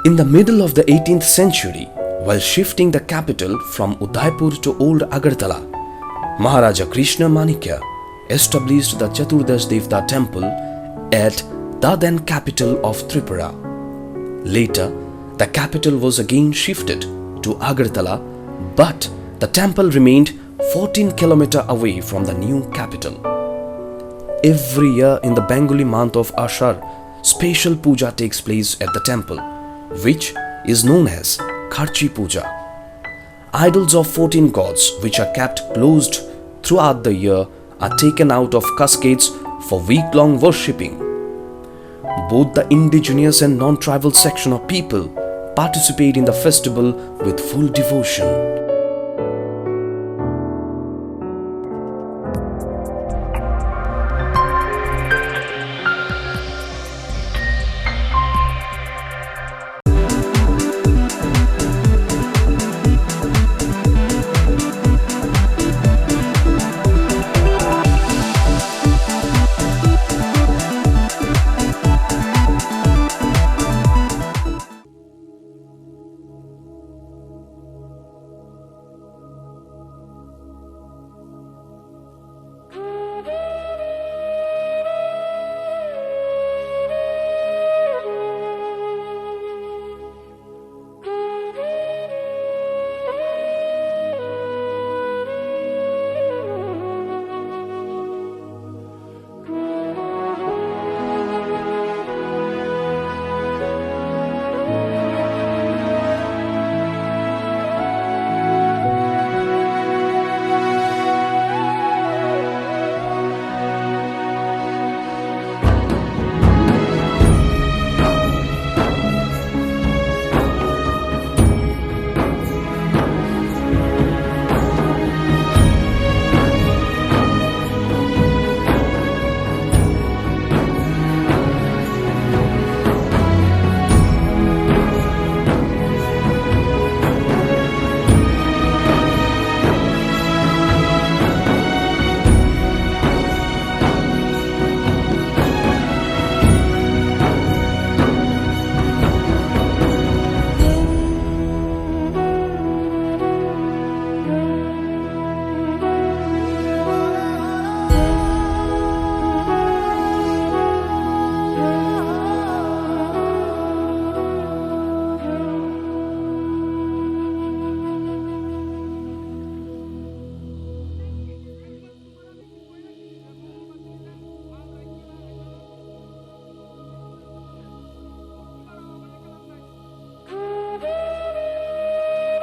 In the middle of the 18th century, while shifting the capital from Udaipur to Old Agartala, Maharaja Krishna Manikya established the Chaturdash Devta temple at the then capital of Tripura. Later, the capital was again shifted to Agartala, but the temple remained 14 km away from the new capital. Every year in the Bengali month of Ashar, special puja takes place at the temple, which is known as Kharchi Puja. Idols of 14 gods, which are kept closed throughout the year, are taken out of cascades for week-long worshipping. Both the indigenous and non-tribal section of people participate in the festival with full devotion.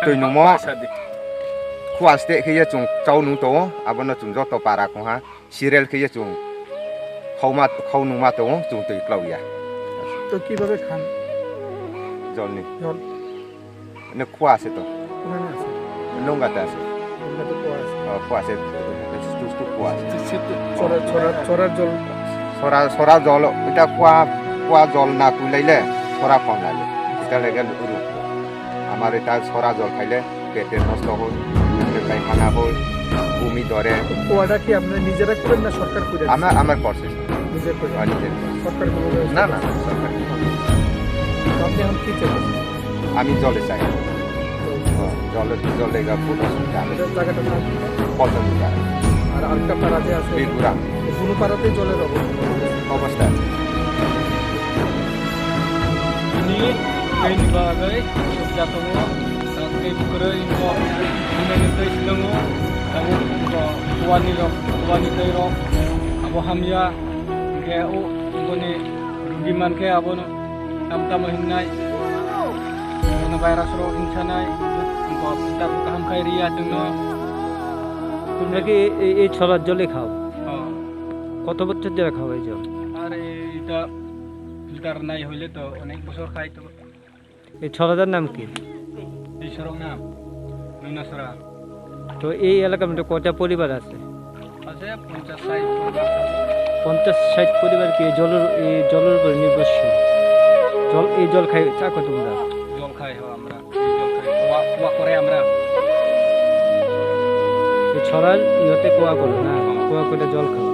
Tôi nung mo, kuas te khi chung cháu nung to, abon nó chung cho para ko ha, serial khi chung khâu nung ma to chung tùy clau ya. তো কিভাবে খান? জল নি, জল না কুয়া আছে তো, ওখানে আছে, নোংগাতে আছে, নোংগাতে কুয়া আছে, কুয়া আছে, টুকটুক কুয়া আছে। ছড়া জল, এটা কুয়া জল না কুইলাইলে ছড়া কম লাগে, এটা লেগে লুকুরু। আমার এটা ছড়া জল খাইলে পেটের নষ্ট হয়, পেটের পায়খানা হয়, বমি ধরে। কুয়াটা কি আপনি নিজেরা করেন না সরকার করে? আমার করছে, নিজে করে। নিজের সরকার করে? না সরকার। আপনি এখন কি চাইছেন? আমি জলে চাই, জলে খুব অসুবিধা। জায়গাটার নাম পদ্ম জায়গা। আর আরেকটা পাড়া যে আছে বীরপুরা, কোনো পাড়াতেই জলের অবস্থা। Ini kain bagai jatuhmu, kain kwrui mo, ini nanti selungu, kamu wanita iro, abu hamya, kayak ini rugiman kayak abu tam hinai, ini virus ro insanai, engkau kita kaham kayak ria cengno. তোমরা কি এই ছলার জলে খাও? কত বছর ধরে খাও এই জল? আর এটা ফিল্টার নাই হইলে তো অনেক বছর খাই তো। এই ছলাদার নাম কি? এই সরং নাম নুনাছেরা। তো এই এলাকার মধ্যে কয়টা পরিবার আছে? আছে 50-60 পরিবার। 50-60 পরিবার কি এই জলের উপর নির্ভরশীল? এই জল খাই চাকো তোমরা? জল খাই আমরা, এই জল খাই, কুয়া করে আমরা। ছড়ার ইহতে কুয়া করো না, কুয়া করে জল খাও।